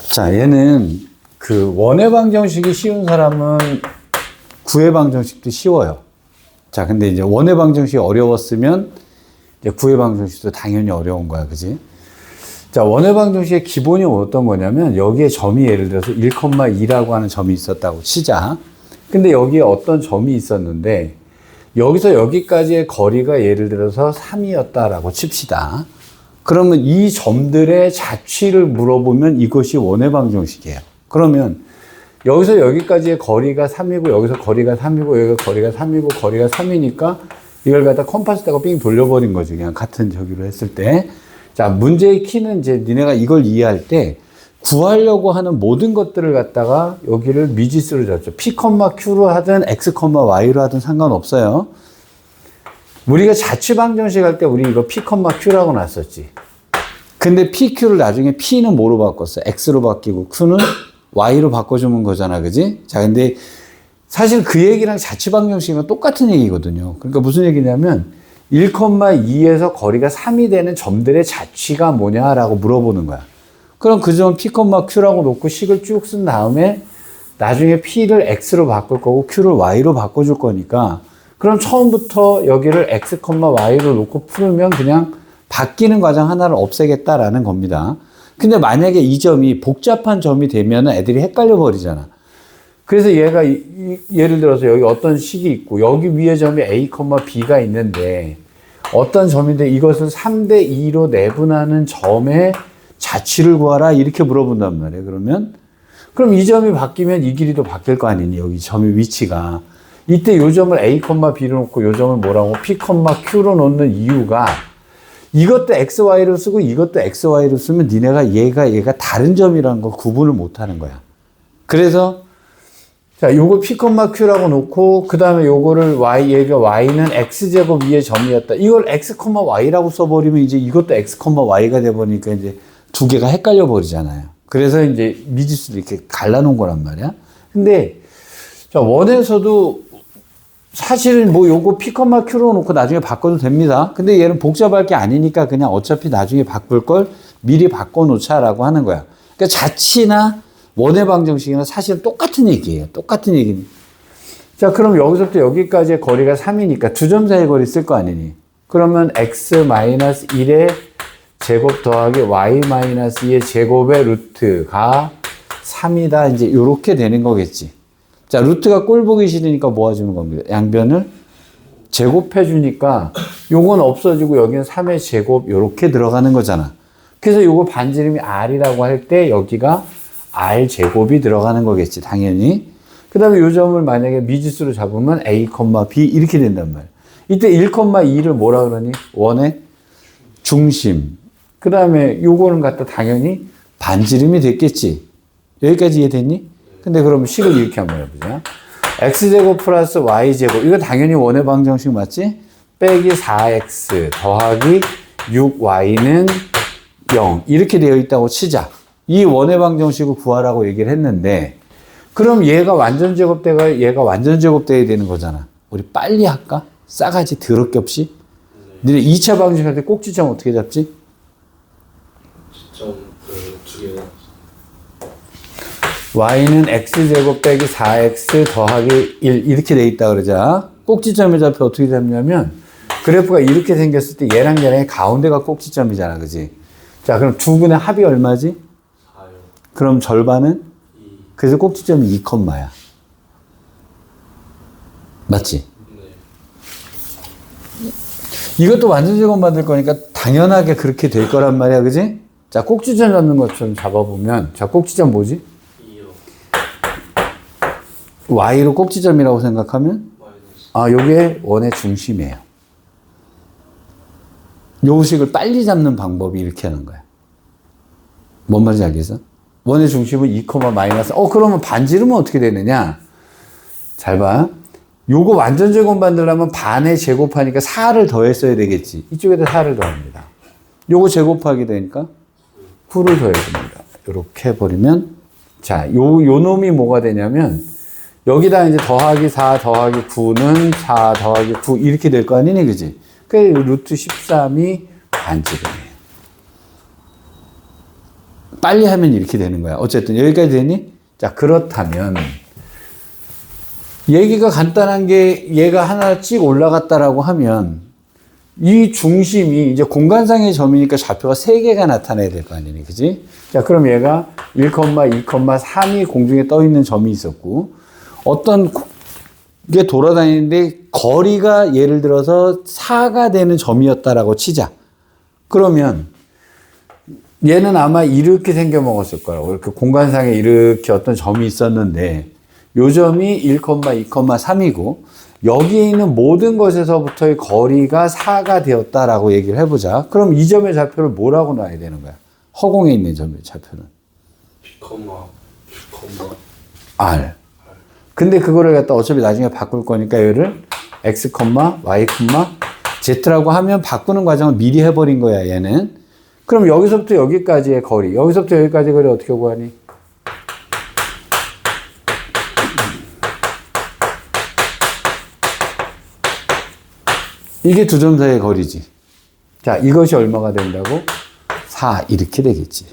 자, 얘는 그 원의 방정식이 쉬운 사람은 구의 방정식도 쉬워요. 자, 근데 이제 원의 방정식이 어려웠으면 이제 구의 방정식도 당연히 어려운 거야. 그지? 자, 원의 방정식의 기본이 어떤 거냐면 여기에 점이 예를 들어서 1,2라고 하는 점이 있었다고 치자. 근데 여기에 어떤 점이 있었는데 여기서 여기까지의 거리가 예를 들어서 3이었다라고 칩시다. 그러면 이 점들의 자취를 물어보면 이것이 원의 방정식이에요. 그러면 여기서 여기까지의 거리가 3이고 여기서 거리가 3이고 여기가 거리가 3이고 거리가 3이니까 이걸 갖다 컴파스다가 삥 돌려버린 거지. 그냥 같은 저기로 했을 때. 자, 문제의 키는 이제 니네가 이걸 이해할 때 구하려고 하는 모든 것들을 갖다가 여기를 미지수로 잡죠. P, Q로 하든 X, Y로 하든 상관없어요. 우리가 자취방정식 할 때 우리 이거 P, Q라고 놨었지. 근데 P, Q를 나중에 P는 뭐로 바꿨어? X로 바뀌고 Q는 Y로 바꿔주는 거잖아. 그지? 자, 근데 사실 그 얘기랑 자취방정식은 똑같은 얘기거든요. 그러니까 무슨 얘기냐면 1,2에서 거리가 3이 되는 점들의 자취가 뭐냐라고 물어보는 거야. 그럼 그 점 P, Q라고 놓고 식을 쭉 쓴 다음에 나중에 P를 X로 바꿀 거고 Q를 Y로 바꿔줄 거니까 그럼 처음부터 여기를 X, Y로 놓고 풀면 그냥 바뀌는 과정 하나를 없애겠다라는 겁니다. 근데 만약에 이 점이 복잡한 점이 되면 애들이 헷갈려 버리잖아. 그래서 얘가 예를 들어서 여기 어떤 식이 있고 여기 위에 점이 A, B가 있는데 어떤 점인데 이것을 3대 2로 내분하는 점의 자취를 구하라 이렇게 물어본단 말이에요. 그럼 이 점이 바뀌면 이 길이도 바뀔 거 아니니 여기 점의 위치가. 이때 이 점을 A, B로 놓고 이 점을 뭐라고 P, Q로 놓는 이유가 이것도 XY로 쓰고 이것도 XY로 쓰면 니네가 얘가 다른 점이라는 걸 구분을 못 하는 거야. 그래서 자, 요거 P, Q라고 놓고 그 다음에 요거를 얘가 Y는 X제곱 위에 점이었다. 이걸 X, Y라고 써버리면 이제 이것도 X, Y가 돼버리니까 이제 두 개가 헷갈려 버리잖아요. 그래서 이제 미지수를 이렇게 갈라놓은 거란 말이야. 근데 자, 원에서도 사실은 뭐 요거 P, Q로 놓고 나중에 바꿔도 됩니다. 근데 얘는 복잡할 게 아니니까 그냥 어차피 나중에 바꿀 걸 미리 바꿔놓자라고 하는 거야. 그러니까 자취나 원의 방정식이나 사실 똑같은 얘기예요. 똑같은 얘기니. 자, 그럼 여기서부터 여기까지의 거리가 3이니까 두 점 사이 거리 쓸 거 아니니. 그러면 x-1의 제곱 더하기 y-2의 제곱의 루트가 3이다. 이제 요렇게 되는 거겠지. 자, 루트가 꼴 보기 싫으니까 모아주는 겁니다. 양변을 제곱해 주니까 요건 없어지고 여기는 3의 제곱 요렇게 들어가는 거잖아. 그래서 요거 반지름이 r이라고 할 때 여기가 r 제곱이 들어가는 거겠지. 당연히. 그 다음에 요 점을 만약에 미지수로 잡으면 a, b 이렇게 된단 말이야. 이때 1,2를 뭐라 그러니? 원의 중심. 그 다음에 요거는 갖다 당연히 반지름이 됐겠지. 여기까지 이해됐니? 근데 그러면 식을 이렇게 한번 해보자. x제곱 플러스 y제곱. 이거 당연히 원의 방정식 맞지? 빼기 4x 더하기 6y는 0. 이렇게 되어 있다고 치자. 이 원의 방정식을 구하라고 얘기를 했는데 그럼 얘가 완전 제곱돼가 얘가 완전 제곱돼야 되는 거잖아. 우리 빨리 할까? 싸가지 더럽게 없이. 너네 2차 방정식 할 때 꼭지점 어떻게 잡지? 꼭지점 두 개가 y는 x제곱 빼기 4x 더하기 1 이렇게 돼 있다 그러자. 꼭지점의 좌표 어떻게 잡냐면 그래프가 이렇게 생겼을 때 얘랑 얘랑 가운데가 꼭지점이잖아. 그지? 자, 그럼 두 분의 합이 얼마지? 4요. 그럼 절반은? 2. 그래서 꼭지점이 2컴마야. 맞지? 네. 이것도 완전 제곱 만들 거니까 당연하게 그렇게 될 거란 말이야. 그지? 자, 꼭지점 잡는 것처럼 잡아보면 자, 꼭지점 뭐지? 2요. y로 꼭지점이라고 생각하면 마이너스. 요게 원의 중심이에요. 요 식을 빨리 잡는 방법이 이렇게 하는 거야. 뭔 말인지 알겠어? 원의 중심은 2, 마이너스. 그러면 반지름은 어떻게 되느냐? 잘 봐. 요거 완전 제곱 만들려면 반에 제곱하니까 4를 더했어야 되겠지. 이쪽에다 4를 더합니다. 요거 제곱하게 되니까 9를 더해야 됩니다. 요렇게 해버리면, 자, 요 놈이 뭐가 되냐면, 여기다 이제 더하기 4 더하기 9는 4 더하기 9 이렇게 될 거 아니니, 그지? 그 루트 13이 반지름이에요. 빨리 하면 이렇게 되는 거야. 어쨌든 여기까지 되니? 자, 그렇다면 얘기가 간단한 게 얘가 하나 찍 올라갔다라고 하면 이 중심이 이제 공간상의 점이니까 좌표가 3개가 나타나야 될 거 아니니, 그지? 자, 그럼 얘가 1, 2, 3이 공중에 떠 있는 점이 있었고, 어떤 게 돌아다니는데 거리가 예를 들어서 4가 되는 점이었다라고 치자. 그러면 얘는 아마 이렇게 생겨 먹었을 거라고. 이렇게 공간상에 이렇게 어떤 점이 있었는데, 요 점이 1, 2, 3이고, 여기에 있는 모든 것에서부터의 거리가 4가 되었다라고 얘기를 해보자. 그럼 이 점의 좌표를 뭐라고 놔야 되는 거야? 허공에 있는 점의 좌표는? R. 근데 그거를 갖다 어차피 나중에 바꿀 거니까 얘를 X, Y, Z라고 하면 바꾸는 과정을 미리 해버린 거야, 얘는. 그럼 여기서부터 여기까지의 거리, 여기서부터 여기까지의 거리 어떻게 구하니? 이게 두 점 사이의 거리지. 자, 이것이 얼마가 된다고? 4 이렇게 되겠지.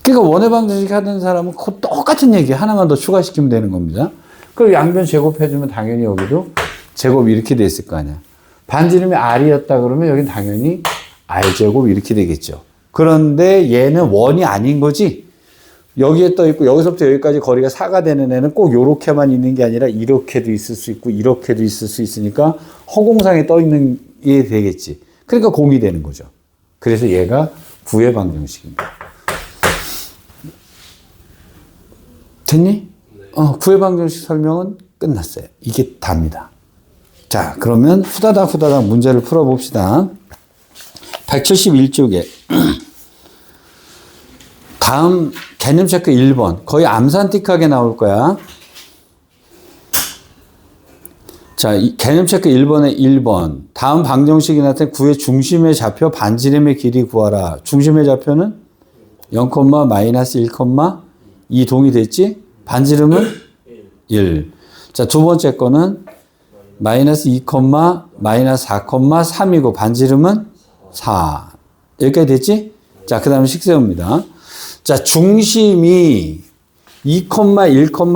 그러니까 원해방정식 하던 사람은 똑같은 얘기 하나만 더 추가시키면 되는 겁니다. 그럼 양변 제곱해주면 당연히 여기도 제곱이 이렇게 됐을 거 아니야. 반지름이 R이었다 그러면 여긴 당연히 R제곱 이렇게 되겠죠. 그런데 얘는 원이 아닌 거지. 여기에 떠 있고 여기서부터 여기까지 거리가 4가 되는 애는 꼭 요렇게만 있는 게 아니라 이렇게도 있을 수 있고 이렇게도 있을 수 있으니까 허공상에 떠 있는 게 되겠지. 그러니까 공이 되는 거죠. 그래서 얘가 구의 방정식입니다. 됐니? 구의 방정식 설명은 끝났어요. 이게 답니다. 자, 그러면 후다닥 문제를 풀어봅시다. 171쪽에 다음 개념 체크 1번. 거의 암산틱하게 나올 거야. 자, 개념 체크 1번에 1번. 다음 방정식이 나타낸 구의 중심의 좌표 반지름의 길이 구하라. 중심의 좌표는 0, 마이너스 1, 2 동의됐지? 반지름은 1. 자, 두 번째 거는 마이너스 2, 마이너스 4, 3이고 반지름은 4. 여기까지 됐지? 자, 그 다음에 식 세웁니다. 자, 중심이 2, 1,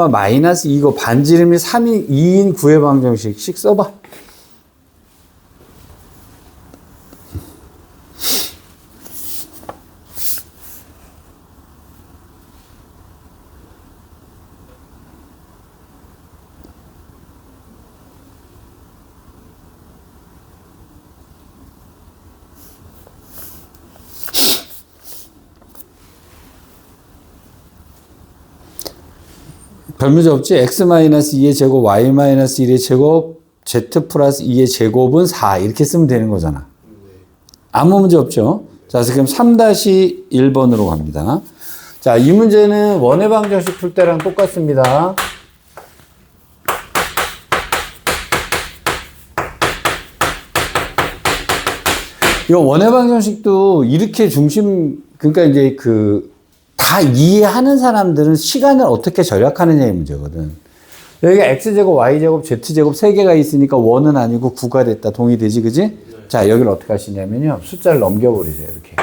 마이너스 2고 반지름이 3인 2인 구의 방정식씩 써봐. 별 문제 없지? x-2의 제곱, y-1의 제곱, z 플러스 2의 제곱은 4 이렇게 쓰면 되는 거잖아. 아무 문제 없죠? 자, 그럼 3-1번으로 갑니다. 자, 이 문제는 원의 방정식 풀 때랑 똑같습니다. 이 원의 방정식도 이렇게 그러니까 이제 다 이해하는 사람들은 시간을 어떻게 절약하느냐의 문제거든. 여기가 x제곱, y제곱, z제곱 3개가 있으니까 원은 아니고 9가 됐다. 동의되지, 그지? 네. 자, 여기를 어떻게 하시냐면요. 숫자를 넘겨버리세요, 이렇게.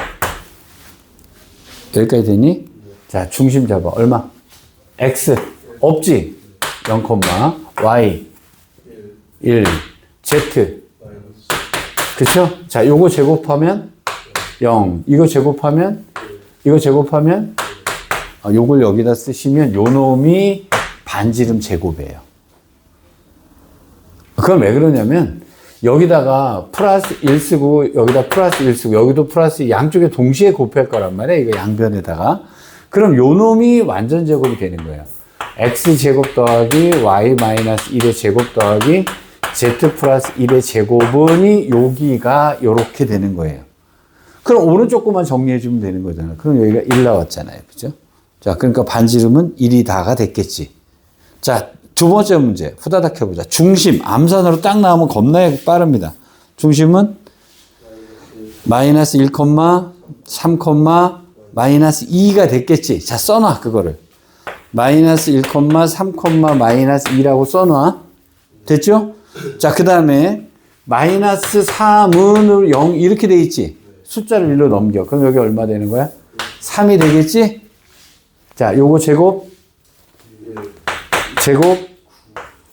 여기까지 되니? 네. 자, 중심 잡아. 얼마? x. 없지? 0, y. 1. z. 그쵸? 자, 요거 제곱하면 0. 이거 제곱하면 요걸 여기다 쓰시면 요 놈이 반지름 제곱이에요. 그건 왜 그러냐면 여기다가 플러스 1 쓰고 여기다 플러스 1 쓰고 여기도 플러스 양쪽에 동시에 곱할 거란 말이에요. 이거 양변에다가. 그럼 요 놈이 완전 제곱이 되는 거예요. x 제곱 더하기 y 마이너스 1의 제곱 더하기 z 플러스 1의 제곱은 여기가 요렇게 되는 거예요. 그럼 오른쪽 것만 정리해주면 되는 거잖아요. 그럼 여기가 1 나왔잖아요. 그죠? 자, 그러니까 반지름은 1이 다가 됐겠지. 자, 두 번째 문제. 후다닥 해보자. 중심. 암산으로 딱 나오면 겁나게 빠릅니다. 중심은 마이너스 1, 3, 마이너스 2가 됐겠지. 자, 써놔, 그거를. 마이너스 1, 3, 마이너스 2라고 써놔. 됐죠? 자, 그 다음에 마이너스 3은 0 이렇게 돼 있지. 숫자를 1로 넘겨. 그럼 여기 얼마 되는 거야? 3이 되겠지? 자, 요거 제곱,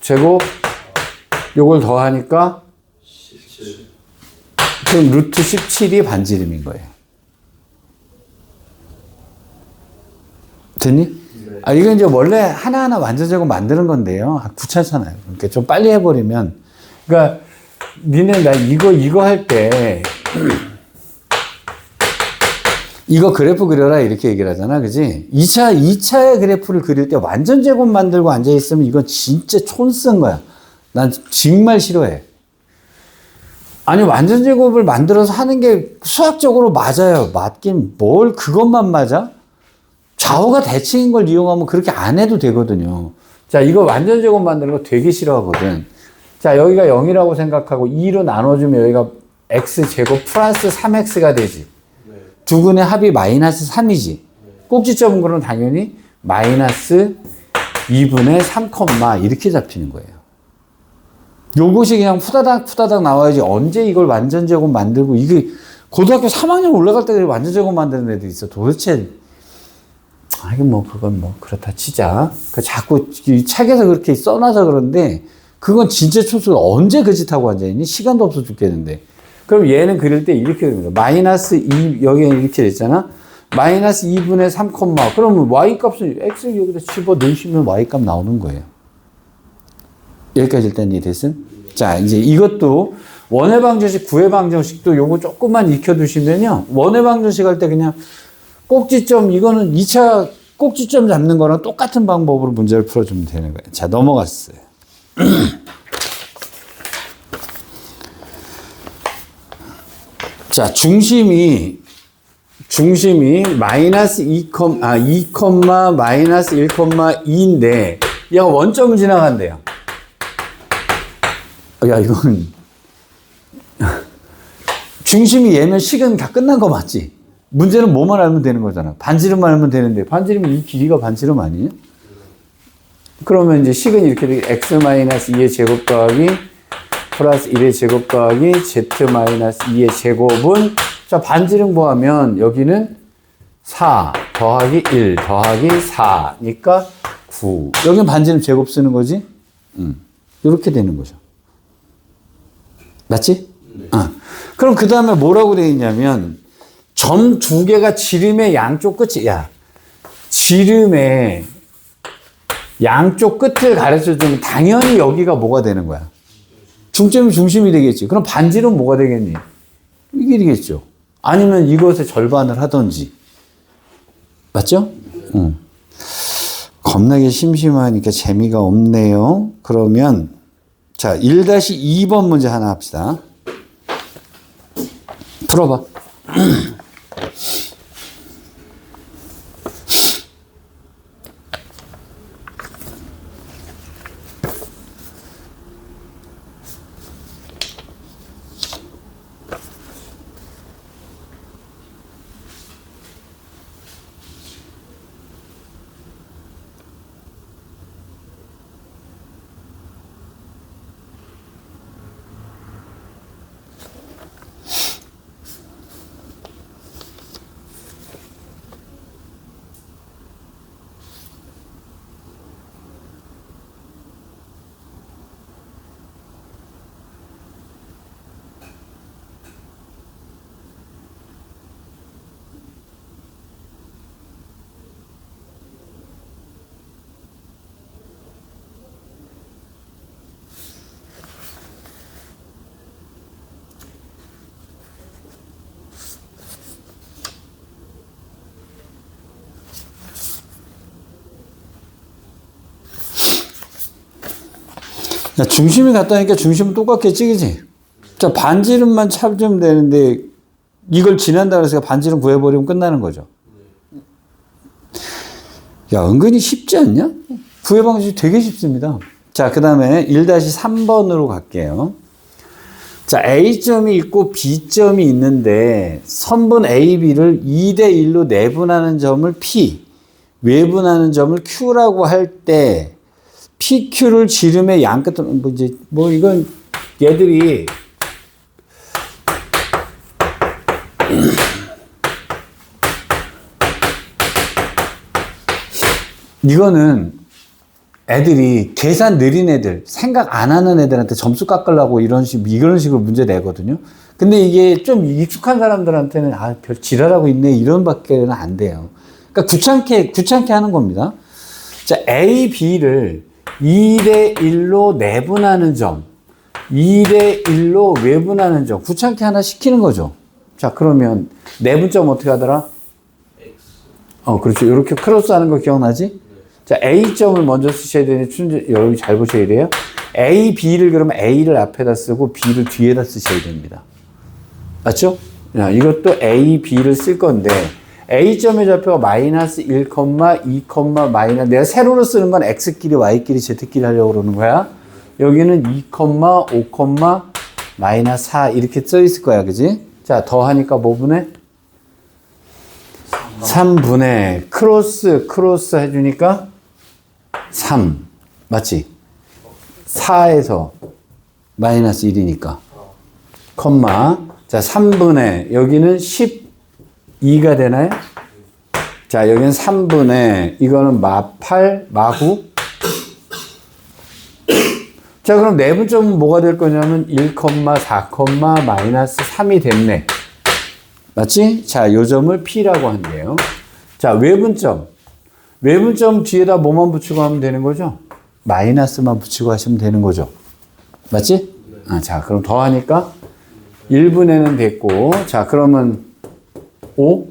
제곱, 요걸 더하니까 17. 그럼 루트 17이 반지름인 거예요. 됐니? 네. 아, 이건 이제 원래 하나하나 완전제곱 만드는 건데요. 귀찮잖아요. 그러니까 좀 빨리 해버리면. 그러니까, 니네 나 이거 할 때, 이거 그래프 그려라 이렇게 얘기를 하잖아. 그지? 2차의 그래프를 그릴 때 완전 제곱 만들고 앉아있으면 이건 진짜 촌쓴 거야. 난 정말 싫어해. 아니, 완전 제곱을 만들어서 하는 게 수학적으로 맞아요. 맞긴 뭘 그것만 맞아? 좌우가 대칭인 걸 이용하면 그렇게 안 해도 되거든요. 자, 이거 완전 제곱 만드는 거 되게 싫어하거든. 자, 여기가 0이라고 생각하고 2로 나눠주면 여기가 x제곱 플러스 3x가 되지. 네. 두 근의 합이 마이너스 3이지. 꼭지점은 그럼 당연히 마이너스 2분의 3, 이렇게 잡히는 거예요. 요것이 그냥 후다닥 나와야지 언제 이걸 완전 제곱 만들고 이게 고등학교 3학년 올라갈 때 완전 제곱 만드는 애들이 있어. 도대체 이건 뭐 그건 뭐 그렇다 치자. 그 자꾸 이 책에서 그렇게 써놔서 그런데 그건 진짜 초수가 언제 그 짓 하고 앉아있니? 시간도 없어 죽겠는데. 그럼 얘는 그릴 때 이렇게 됩니다. 마이너스 2, 여기 이렇게 됐잖아? 마이너스 2분의 3, 그러면 y값은 x를 여기다 집어 넣으시면 y값 나오는 거예요. 여기까지 일단 이해됐음? 자, 이제 이것도 원의 방정식, 구의 방정식도 요거 조금만 익혀두시면요. 원의 방정식 할 때 그냥 꼭지점, 이거는 2차 꼭지점 잡는 거랑 똑같은 방법으로 문제를 풀어주면 되는 거예요. 자, 넘어갔어요. 자, 중심이 마이너스 2, 마이너스 1,2인데 얘가 원점을 지나간대요. 야, 이건 중심이 얘면 식은 다 끝난 거 맞지? 문제는 뭐만 알면 되는 거잖아. 반지름만 알면 되는데 반지름이 이 길이가 반지름 아니에요? 그러면 이제 식은 이렇게 돼. x-2의 제곱 더하기 플러스 1의 제곱 더하기 z-2의 제곱은 자 반지름 구하면 여기는 4 더하기 1 더하기 4니까 9. 여기는 반지름 제곱 쓰는 거지? 이렇게 되는 거죠. 맞지? 네. 그럼 그 다음에 뭐라고 되어 있냐면 점 두 개가 지름의 양쪽 끝이 지름의 양쪽 끝을 가르쳐 주면 당연히 여기가 뭐가 되는 거야? 중점이 중심이 되겠지. 그럼 반지름 뭐가 되겠니? 이게 되겠죠. 아니면 이것의 절반을 하든지. 맞죠? 응. 겁나게 심심하니까 재미가 없네요. 그러면 자, 1-2번 문제 하나 합시다. 풀어봐. 자, 중심이 같다니까 중심은 똑같겠지, 그지? 자, 반지름만 찾으면 되는데, 이걸 지난다 그래서 반지름 구해버리면 끝나는 거죠. 야, 은근히 쉽지 않냐? 구해 방식이 되게 쉽습니다. 자, 그 다음에 1-3번으로 갈게요. 자, A점이 있고 B점이 있는데, 선분 AB를 2:1로 내분하는 점을 P, 외분하는 점을 Q라고 할 때, PQ를 지름의 양 끝으로, 이건 얘들이 이거는 애들이 계산 느린 애들, 생각 안 하는 애들한테 점수 깎으려고 이런 식으로 문제 내거든요. 근데 이게 좀 익숙한 사람들한테는 별 지랄하고 있네 이런 밖에는 안 돼요. 그러니까 귀찮게 하는 겁니다. 자, A, B를 2대 1로 내분하는 점, 2대 1로 외분하는 점, 귀찮게 하나 시키는 거죠. 자, 그러면 내분점 어떻게 하더라? X. 그렇죠. 이렇게 크로스 하는 거 기억나지? 자, A점을 먼저 쓰셔야 되는데, 여러분이 잘 보셔야 돼요. A, B를 그러면 A를 앞에다 쓰고 B를 뒤에다 쓰셔야 됩니다. 맞죠? 자, 이것도 A, B를 쓸 건데, A점의 좌표가 마이너스 1, 2, 마이너스, 내가 세로로 쓰는 건 X끼리, Y끼리, Z끼리 하려고 그러는 거야. 여기는 2, 5, 마이너스 4 이렇게 써 있을 거야. 그지? 자, 더하니까 뭐 분해? 3분의 크로스 해주니까 3. 맞지? 4에서 마이너스 1이니까. 자, 3분의, 여기는 12가 되나요? 자, 여기는 3분의, 이거는 마8, 마9. 자, 그럼 내분점은 뭐가 될 거냐면 1, 4, 마이너스 3이 됐네. 맞지? 자, 요 점을 P라고 한대요. 자, 외분점 뒤에다 뭐만 붙이고 하면 되는 거죠? 마이너스만 붙이고 하시면 되는 거죠. 맞지? 자, 그럼 더하니까 1분의는 됐고, 자, 그러면 5,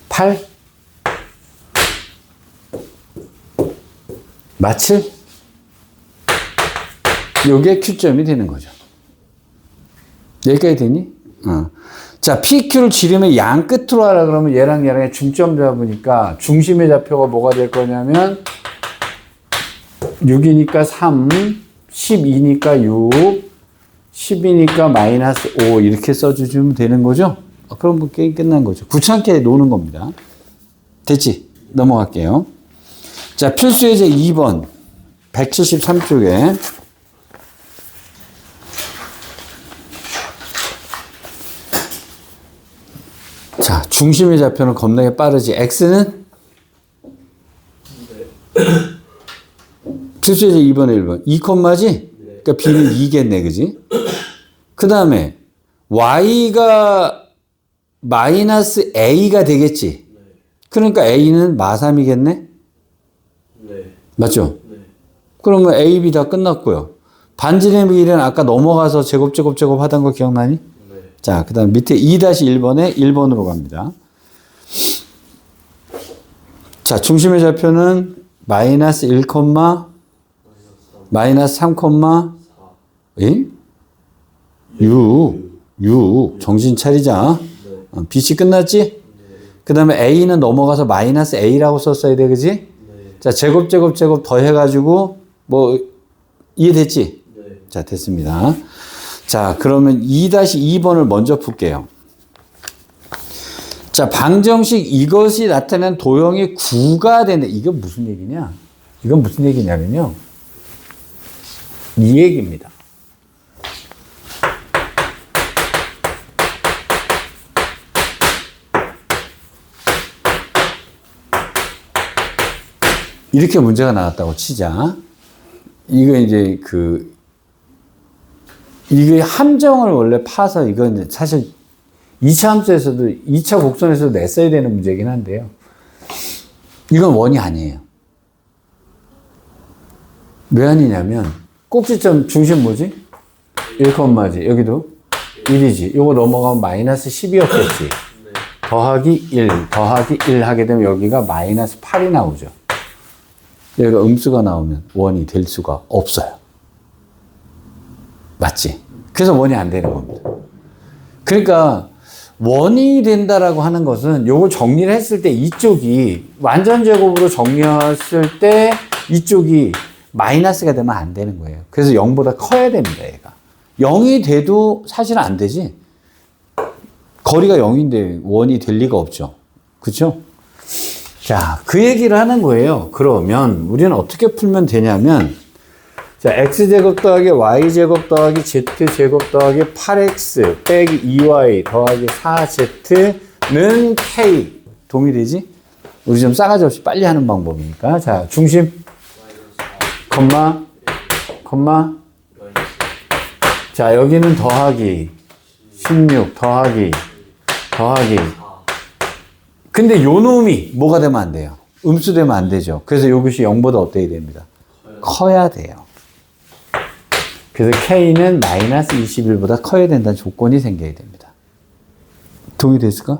8, 맞지? 요게 Q점이 되는 거죠. 여기까지 되니? 자, PQ를 지르면 양 끝으로 하라 그러면 얘랑의 중점 잡으니까 중심의 좌표가 뭐가 될 거냐면 6이니까 3, 12니까 6, 10이니까 마이너스 5 이렇게 써주시면 되는 거죠? 그럼 뭐 게임 끝난 거죠. 귀찮게 노는 겁니다. 됐지? 넘어갈게요. 자, 필수예제 2번 173쪽에 자, 중심의 좌표는 겁나게 빠르지. X는? 필수예제 2번에 1번. 2, 지 그러니까 B는 2겠네, 그지? 그 다음에 Y가 마이너스 A가 되겠지. 그러니까 A는 마3이겠네? 네. 맞죠? 네. 그러면 A, B 다 끝났고요. 반지름 비례는 아까 넘어가서 제곱 하던 거 기억나니? 네. 자, 그 다음 밑에 2-1번에 1번으로 갑니다. 자, 중심의 좌표는 마이너스 1, 마이너스 3, 1? 6. 정신 차리자. BC 끝났지? 네. 그 다음에 A는 넘어가서 마이너스 A라고 썼어야 돼, 그지? 네. 자, 제곱 더 해가지고, 뭐, 이해됐지? 네. 자, 됐습니다. 자, 그러면 2-2번을 먼저 풀게요. 자, 방정식 이것이 나타낸 도형이 9가 된다. 이건 무슨 얘기냐? 이건 무슨 얘기냐면요. 이 얘기입니다. 이렇게 문제가 나왔다고 치자. 이거 이제 이게 함정을 원래 파서 이건 이제 사실 2차 함수에서도 2차 곡선에서도 냈어야 되는 문제긴 한데요. 이건 원이 아니에요. 왜 아니냐면 꼭지점 중심 뭐지? 1지. 여기도 1이지. 요거 넘어가면 마이너스 10이었겠지. 더하기 1 하게 되면 여기가 마이너스 8이 나오죠. 여기가 음수가 나오면 원이 될 수가 없어요. 맞지? 그래서 원이 안 되는 겁니다. 그러니까 원이 된다라고 하는 것은 요걸 정리를 했을 때 이쪽이 완전 제곱으로 정리했을 때 이쪽이 마이너스가 되면 안 되는 거예요. 그래서 0보다 커야 됩니다, 얘가. 0이 돼도 사실은 안 되지. 거리가 0인데 원이 될 리가 없죠. 그렇죠? 자, 그 얘기를 하는 거예요. 그러면 우리는 어떻게 풀면 되냐면, 자, x제곱 더하기 y제곱 더하기 z제곱 더하기 8x 빼기 2y 더하기 4z는 k 동의되지? 우리 좀 싸가지 없이 빨리 하는 방법이니까. 자, 중심, 콤마. 자, 여기는 더하기. 16, 더하기. 근데 요 놈이 뭐가 되면 안 돼요? 음수 되면 안 되죠. 그래서 요것이 0보다 어때야 됩니다? 커야 돼요. 그래서 K는 마이너스 21보다 커야 된다는 조건이 생겨야 됩니다. 동의됐을까?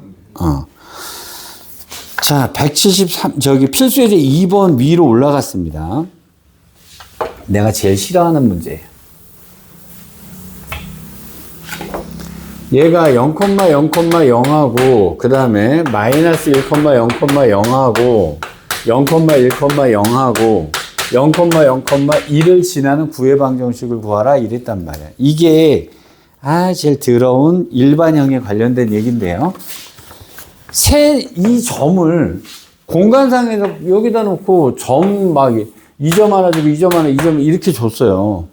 자, 173, 필수 예제 2번 위로 올라갔습니다. 내가 제일 싫어하는 문제예요. 얘가 0,0,0하고, 그 다음에 마이너스 1,0,0하고, 0,1,0하고, 0,0,1을 지나는 구의 방정식을 구하라 이랬단 말이야. 이게 제일 더러운 일반형에 관련된 얘기인데요. 이 점을 공간상에서 여기다 놓고 점 막 2점 하나 주고 2점 하나 2점 이렇게 줬어요.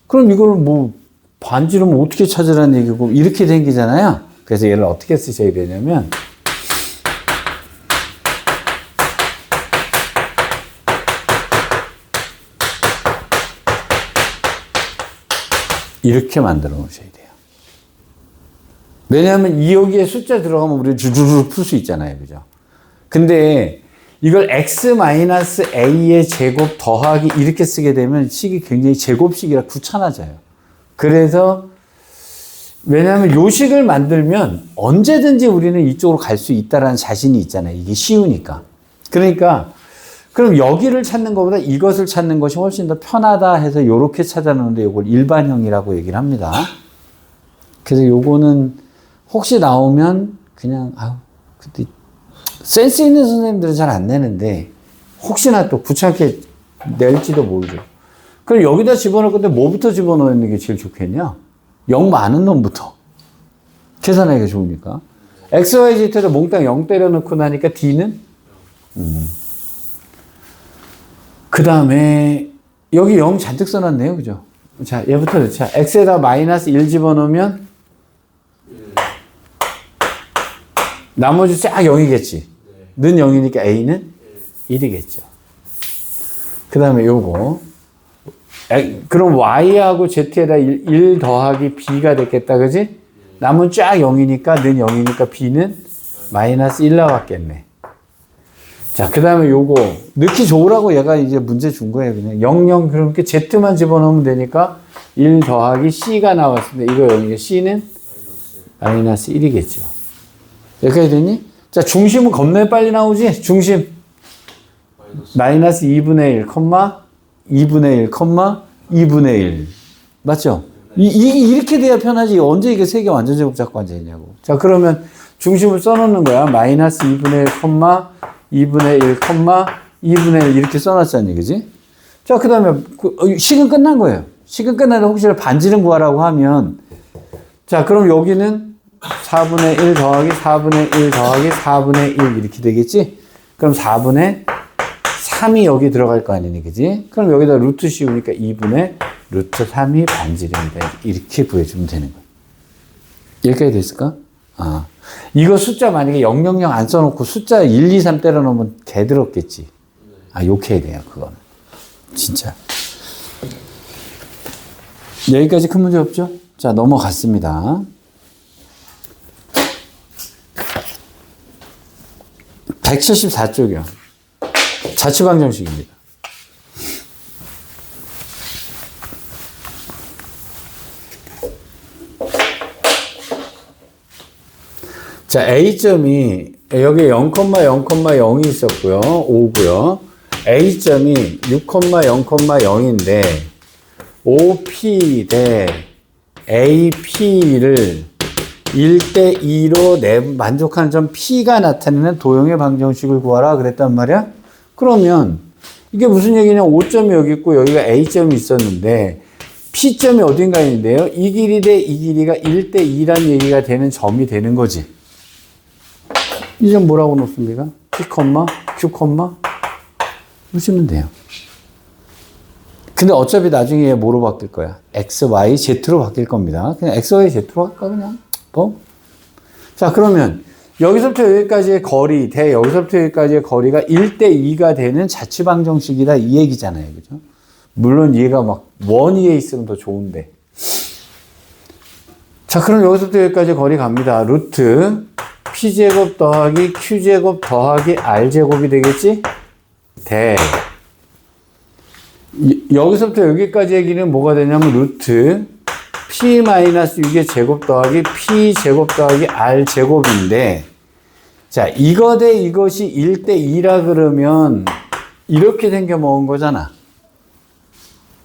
그럼 이걸 뭐 반지름 어떻게 찾으라는 얘기고 이렇게 생기잖아요. 그래서 얘를 어떻게 쓰셔야 되냐면 이렇게 만들어 놓으셔야 돼요. 왜냐하면 여기에 숫자 들어가면 우리 주르륵 풀 수 있잖아요. 그죠? 근데 이걸 x-a의 제곱 더하기 이렇게 쓰게 되면 식이 굉장히 제곱식이라 귀찮아져요. 그래서 왜냐하면 요 식을 만들면 언제든지 우리는 이쪽으로 갈 수 있다라는 자신이 있잖아요. 이게 쉬우니까. 그러니까 그럼 여기를 찾는 것보다 이것을 찾는 것이 훨씬 더 편하다 해서 요렇게 찾아놓는데 요걸 일반형이라고 얘기를 합니다. 그래서 요거는 혹시 나오면 그냥 근데 센스 있는 선생님들은 잘 안 내는데 혹시나 또 귀찮게 낼지도 모르죠. 그럼 여기다 집어넣을 건데 뭐부터 집어넣는 게 제일 좋겠냐? 0 많은 놈부터 계산하기가 좋으니까. x, y, z를 몽땅 0 때려넣고 나니까 d는 그 다음에 여기 0 잔뜩 써놨네요. 그죠? 자, 얘부터 넣자. x에다 마이너스 1 집어넣으면 나머지 쫙 0이겠지. 는 0이니까 a는 1이겠죠. 그 다음에 요거. 그럼 y하고 z에다 1 더하기 b가 됐겠다. 그지? 남은 쫙 0이니까 는 0이니까 b는 마이너스 1 나왔겠네. 자, 그 다음에 요거 넣기 좋으라고 얘가 이제 문제 준 거예요. 그냥 0, 그렇게 z만 집어넣으면 되니까 1 더하기 c가 나왔습니다. 이거 0이니까 c는 마이너스 1이겠죠. 여기까지 됐니? 자, 중심은 겁나 빨리 나오지? 중심 마이너스 2분의 1, 2분의 1, 2분의 1 맞죠? 이렇게 돼야 편하지. 언제 이게 세 개 완전 제곱 잡고 앉아있냐고. 자, 그러면 중심을 써놓는 거야. 마이너스 2분의 1, 2분의 1, 2분의 1 이렇게 써놨잖니, 그지? 자, 그 다음에 식은 끝난 거예요. 식은 끝나는데 혹시나 반지름 구하라고 하면 자, 그럼 여기는 4분의 1 더하기 4분의 1 더하기 4분의 1 이렇게 되겠지? 그럼 4분의 3이 여기 들어갈 거 아니니, 그지? 그럼 여기다 루트 씌우니까 2분의 루트 3이 반지름이다. 이렇게 구해주면 되는 거야. 여기까지 됐을까? 이거 숫자 만약에 000 안 써놓고 숫자 1, 2, 3 때려 넣으면 개들었겠지. 욕해야 돼요, 그거는. 진짜. 여기까지 큰 문제 없죠? 자, 넘어갔습니다. 174쪽이요. 자취방정식입니다. 자, A점이 여기 0,0,0이 있었고요. 5고요. A점이 6,0,0인데 OP 대 AP를 1대2로 만족하는 점 P가 나타내는 도형의 방정식을 구하라 그랬단 말이야. 그러면 이게 무슨 얘기냐? 5점이 여기 있고 여기가 A점이 있었는데 P점이 어딘가에 있는데요. 이 길이 대 이 길이가 1대2란 얘기가 되는 점이 되는 거지. 이 점 뭐라고 놓습니까? P, Q, 보시면 돼요. 근데 어차피 나중에 얘 뭐로 바뀔 거야? X, Y, Z로 바뀔 겁니다. 그냥 X, Y, Z로 할까, 그냥? 자, 그러면 여기서부터 여기까지의 거리, 여기서부터 여기까지의 거리가 1대2가 되는 자취방정식이다 이 얘기잖아요. 그죠? 물론 얘가 막 원위에 있으면 더 좋은데. 자, 그럼 여기서부터 여기까지 거리 갑니다. 루트 P제곱 더하기 Q제곱 더하기 R제곱이 되겠지? 여기서부터 여기까지의 길이는 뭐가 되냐면 루트 P-6의 제곱 더하기 P제곱 더하기 R제곱인데, 자, 이거 대 이것이 1대2라 그러면 이렇게 생겨 먹은 거잖아.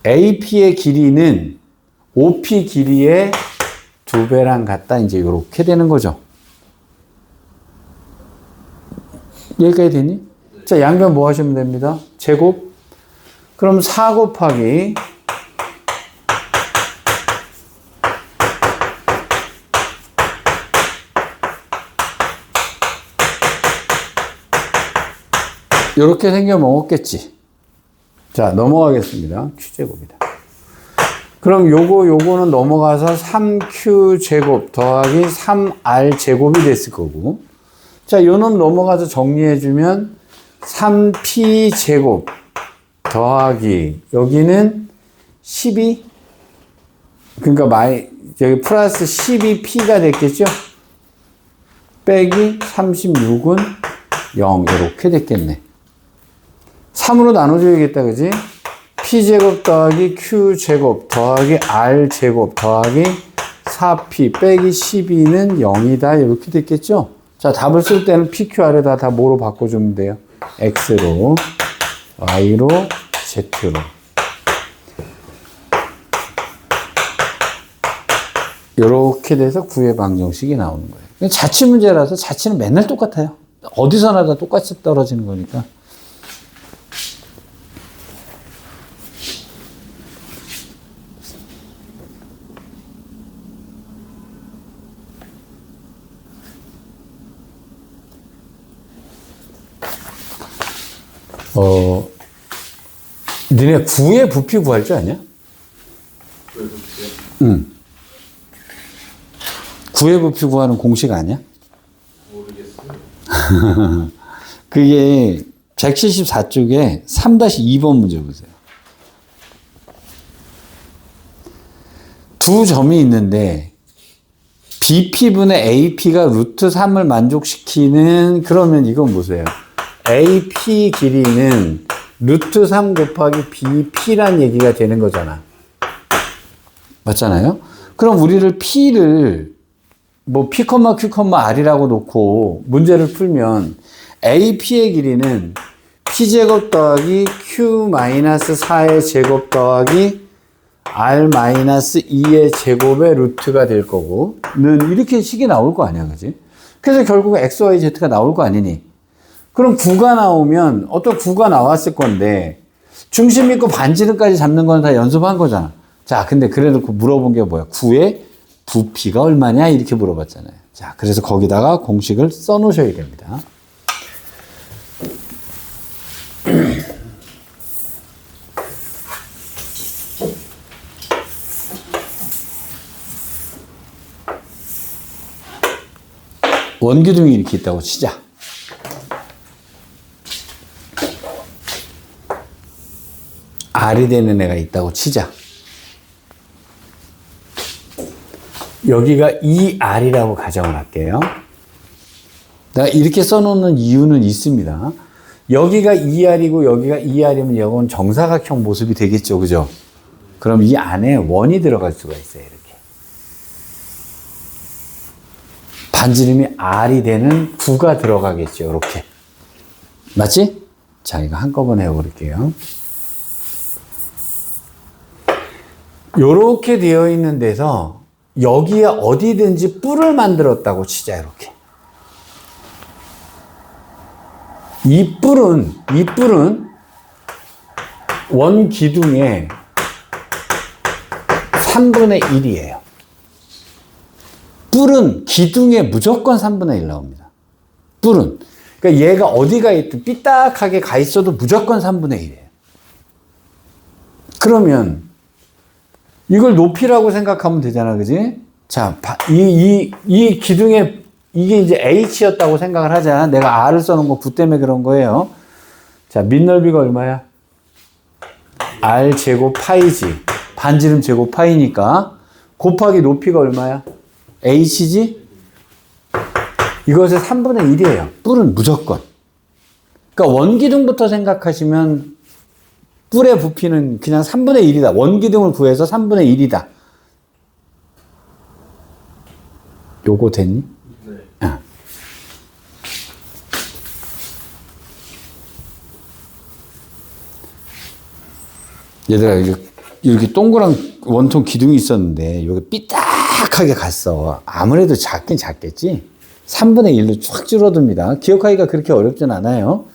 AP의 길이는 OP 길이의 2배랑 같다. 이제 이렇게 되는 거죠. 여기까지 되니? 자, 양변 뭐 하시면 됩니다? 제곱. 그럼 4 곱하기 이렇게 생겨 먹었겠지. 자, 넘어가겠습니다. Q제곱이다. 그럼 요거는 넘어가서 3Q제곱 더하기 3R제곱이 됐을 거고. 자, 요놈 넘어가서 정리해주면 3P제곱 더하기 여기는 12. 그러니까 여기 플러스 12P가 됐겠죠? 빼기 36은 0 이렇게 됐겠네. 3으로 나눠줘야겠다, 그지? P제곱 더하기 Q제곱 더하기 R제곱 더하기 4P 빼기 12는 0이다. 이렇게 됐겠죠? 자, 답을 쓸 때는 PQR에다 다 뭐로 바꿔주면 돼요? X로, Y로, Z로. 이렇게 돼서 구의 방정식이 나오는 거예요. 자취 문제라서 자취는 맨날 똑같아요. 어디서나 다 똑같이 떨어지는 거니까. 너네 구의 부피 구할 줄 아냐? 구의 부피요? 응. 구의 부피 구하는 공식 아니야? 모르겠어요. 그게 174쪽에 3-2번 문제 보세요. 두 점이 있는데 BP분의 AP가 루트 3을 만족시키는, 그러면 이건 보세요. AP 길이는 루트 3 곱하기 BP란 얘기가 되는 거잖아. 맞잖아요? 그럼 우리를 P를 뭐 P, Q, R이라고 놓고 문제를 풀면 AP의 길이는 P제곱 더하기 Q-4의 제곱 더하기 R-2의 제곱의 루트가 될 거고, 는 이렇게 식이 나올 거 아니야, 그지? 그래서 결국 X, Y, Z가 나올 거 아니니? 그럼 9가 나오면 어떤 9가 나왔을 건데, 중심 있고 반지름까지 잡는 건 다 연습한 거잖아. 자, 근데 그래놓고 물어본 게 뭐야? 9의 부피가 얼마냐? 이렇게 물어봤잖아요. 자, 그래서 거기다가 공식을 써 놓으셔야 됩니다. 원기둥이 이렇게 있다고 치자. R이 되는 애가 있다고 치자. 여기가 2R이라고 가정을 할게요. 내가 이렇게 써놓는 이유는 있습니다. 여기가 2R이고 여기가 2R이면 이건 정사각형 모습이 되겠죠. 그죠? 그럼 이 안에 원이 들어갈 수가 있어요. 이렇게. 반지름이 R이 되는 9가 들어가겠죠. 이렇게. 맞지? 자, 이거 한꺼번에 해볼게요. 요렇게 되어 있는 데서 여기에 어디든지 뿔을 만들었다고 치자, 이렇게. 이 뿔은 원 기둥의 3분의 1이에요. 뿔은 기둥에 무조건 3분의 1 나옵니다. 뿔은. 그러니까 얘가 어디가 있든 삐딱하게 가 있어도 무조건 3분의 1이에요. 그러면 이걸 높이라고 생각하면 되잖아, 그지? 자, 이 기둥의 이게 이제 h였다고 생각을 하자. 내가 r을 써놓은 거 부 때문에 그런 거예요. 자, 밑넓이가 얼마야? r 제곱 파이지. 반지름 제곱 파이니까 곱하기 높이가 얼마야? h지? 이것의 3분의 1이에요. 뿔은 무조건. 그러니까 원기둥부터 생각하시면 뿔의 부피는 그냥 3분의 1이다. 원기둥을 구해서 3분의 1이다. 요거 됐니? 네. 어. 얘들아, 이렇게 동그란 원통 기둥이 있었는데 여기 삐딱하게 갔어. 아무래도 작긴 작겠지? 3분의 1로 쫙 줄어듭니다. 기억하기가 그렇게 어렵진 않아요.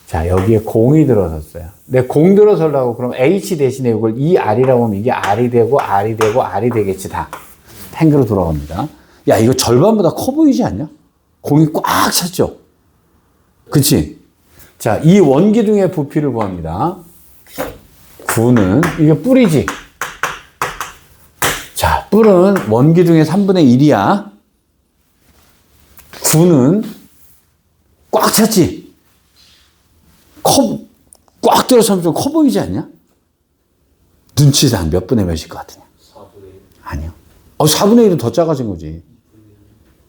자, 여기에 공이 들어섰어요. 내 공 들어서려고 그럼 H 대신에 이걸 2R이라고 하면 이게 R이 되고 R이 되고 R이 되겠지 다. 탱크로 돌아갑니다. 야, 이거 절반보다 커 보이지 않냐? 공이 꽉 찼죠? 그치? 자, 이 원기둥의 부피를 구합니다. 9는 이게 뿔이지? 자, 뿔은 원기둥의 3분의 1이야. 9는 꽉 찼지? 꽉 들어서면 좀 커 보이지 않냐? 눈치에서 한 몇 분의 몇일 것 같으냐? 4분의 1. 아니요. 4분의 1은 더 작아진 거지.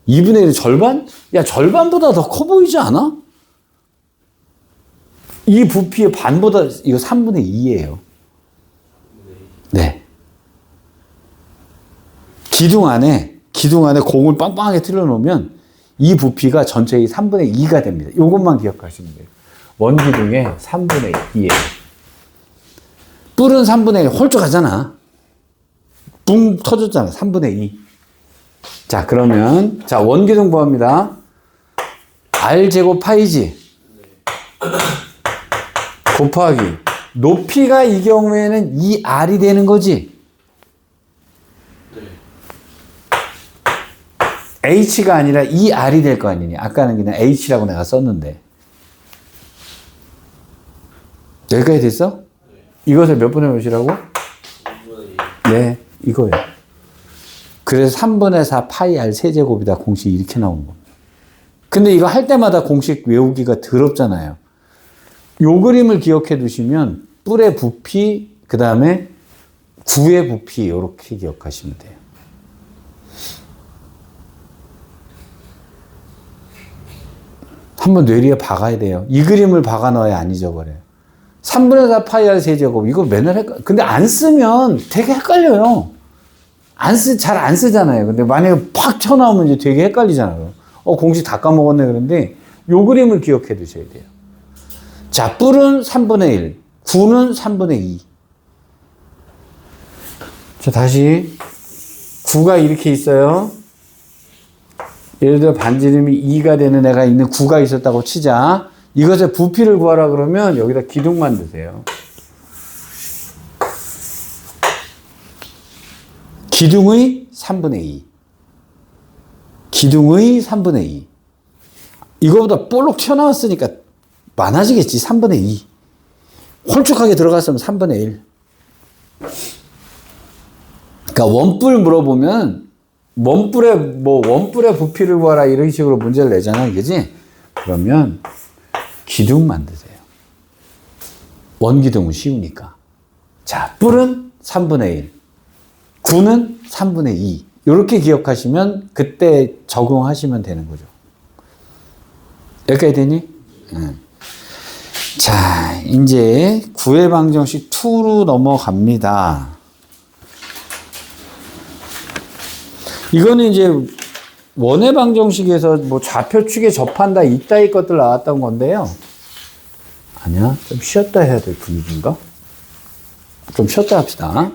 2분의 1은 절반? 야, 절반보다 더 커 보이지 않아? 이 부피의 반보다, 이거 3분의 2예요. 네. 기둥 안에 공을 빵빵하게 틀어 놓으면 이 부피가 전체의 3분의 2가 됩니다. 이것만 기억하시면 돼요. 원기둥의 3분의 2예요. 뿔은 3분의 1 홀쭉하잖아. 붕 터졌잖아. 3분의 2. 자, 그러면, 자, 원기둥 구합니다. R 제곱 파이지. 곱하기. 높이가 이 경우에는 2R이 되는 거지. 네. H가 아니라 2R이 될 거 아니니. 아까는 그냥 H라고 내가 썼는데. 여기까지 됐어? 네. 이것을 몇 분의 몇이라고? 3분의 1. 네, 이거예요. 그래서 3분의 4 파이 R 세제곱이다. 공식 이렇게 나오는 겁니다. 근데 이거 할 때마다 공식 외우기가 더럽잖아요. 요 그림을 기억해 두시면 뿔의 부피, 그 다음에 구의 부피 이렇게 기억하시면 돼요. 한번 뇌리에 박아야 돼요. 이 그림을 박아 넣어야 안 잊어버려요. 3분의 4 파이 R 세제곱. 이거 맨날 근데 안 쓰면 되게 헷갈려요. 잘 안 쓰잖아요. 근데 만약에 팍 튀어나오면 이제 되게 헷갈리잖아요. 공식 다 까먹었네. 그런데 요 그림을 기억해 두셔야 돼요. 자, 뿔은 3분의 1, 9는 3분의 2. 자, 다시 9가 이렇게 있어요. 예를 들어 반지름이 2가 되는 애가 있는 9가 있었다고 치자. 이것의 부피를 구하라 그러면 여기다 기둥만 드세요. 기둥의 3분의 2. 기둥의 3분의 2. 이거보다 볼록 튀어나왔으니까 많아지겠지. 3분의 2. 홀쭉하게 들어갔으면 3분의 1. 그러니까 원뿔 물어보면 원뿔의 부피를 구하라 이런 식으로 문제를 내잖아. 그지? 그러면 기둥 만드세요. 원기둥은 쉬우니까. 자, 뿔은 3분의 1. 9는 3분의 2. 이렇게 기억하시면 그때 적용하시면 되는 거죠. 여기까지 되니? 응. 자, 이제 구의 방정식 2로 넘어갑니다. 이거는 이제 원의 방정식에서 뭐 좌표축에 접한다 이따위 것들 나왔던 건데요. 아니야? 좀 쉬었다 해야 될 분위기인가? 좀 쉬었다 합시다.